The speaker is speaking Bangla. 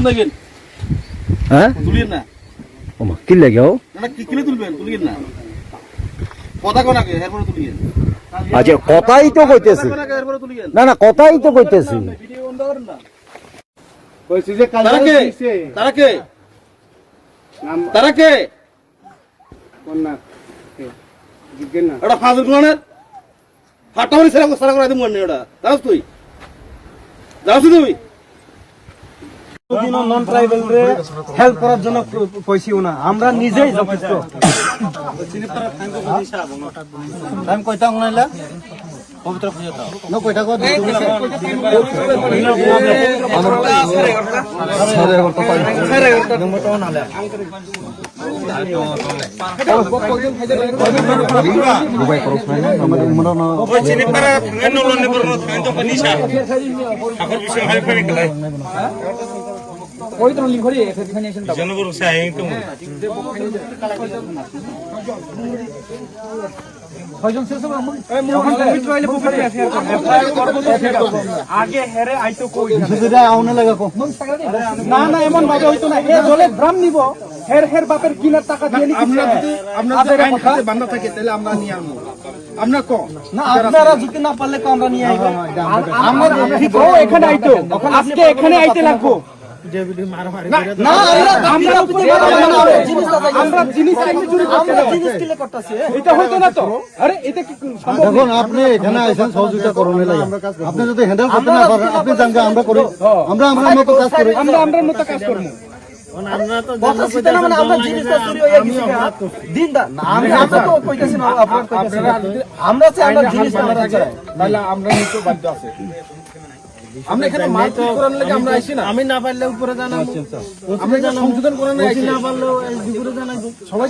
তুলিয়েন না কেন? হ্যাঁ তুলিয়েন না। ওমা কি লাগে ও না কি কিলে তুলবেন? তুলিয়েন না। কথা কোন আগে এরপরে তুলিয়েন। আচ্ছা কথাই তো কইতেছি কথা কোন আগে এরপরে তুলিয়েন। না না কথাই তো কইতেছি ভিডিও বন্ধ করেন না। কইছি যে কাজ তারা কে? দিছে তারা কে? তারা কে? কোন না জিজ্ঞেস না এটা ফাজল কোনের ফাটা মারি সারা করে দিমু না এটা জানোস তুই জানোস তুই দিনও নন ট্রাইবাল রে হেল্প করার জন্য কইছিও না আমরা নিজেই যথেষ্ট টাইম কয়টা উনাইলা পবিত্র খুঁজে দাও ন কয়টা কো পবিত্র লিখরি এক্সপ্লেনেশন দাও জনগণ সাহেব তো কয়জন শেষ হবে যখন কোভিড হইলে পকেটে আগে হেরে আইতো কই যেটা আউনে লাগা কো না না এমন ভাবে হইতো না এ জলে ড্রাম নিব হের বাপের কিনার টাকা দিয়ে নি আমরা যদি আমরা যদি আইন খাতে বান্ধা থাকে তাহলে আমরা নিয়ে আনবো আমরা কো না আপনারা যদি না পারলে কো আমরা নিয়ে আইবো আমরা ঠিক ও এখানে আইতো আজকে এখানে আইতে লাগবো না আমরা আমরা জিনিস করতেছি এটা হইতো না তো আরে এটা কি সম্ভব দেখুন আপনি এখানে আইছেন সহযোগিতা করুন লাগে আপনি যদি হ্যান্ডেল করতে না পারেন আপনি জানগা আমরা করি আমরা আমাদের মতো কাজ করি আমরা মতো কাজ করব আমরা এখানে মাইক করার লাগে আমরা আইছি না আমি না পারলে উপরে জানাবো আমরা সংশোধন করার লাগে আইছি না পারলেও এই দুপুরে জানাবো সবাই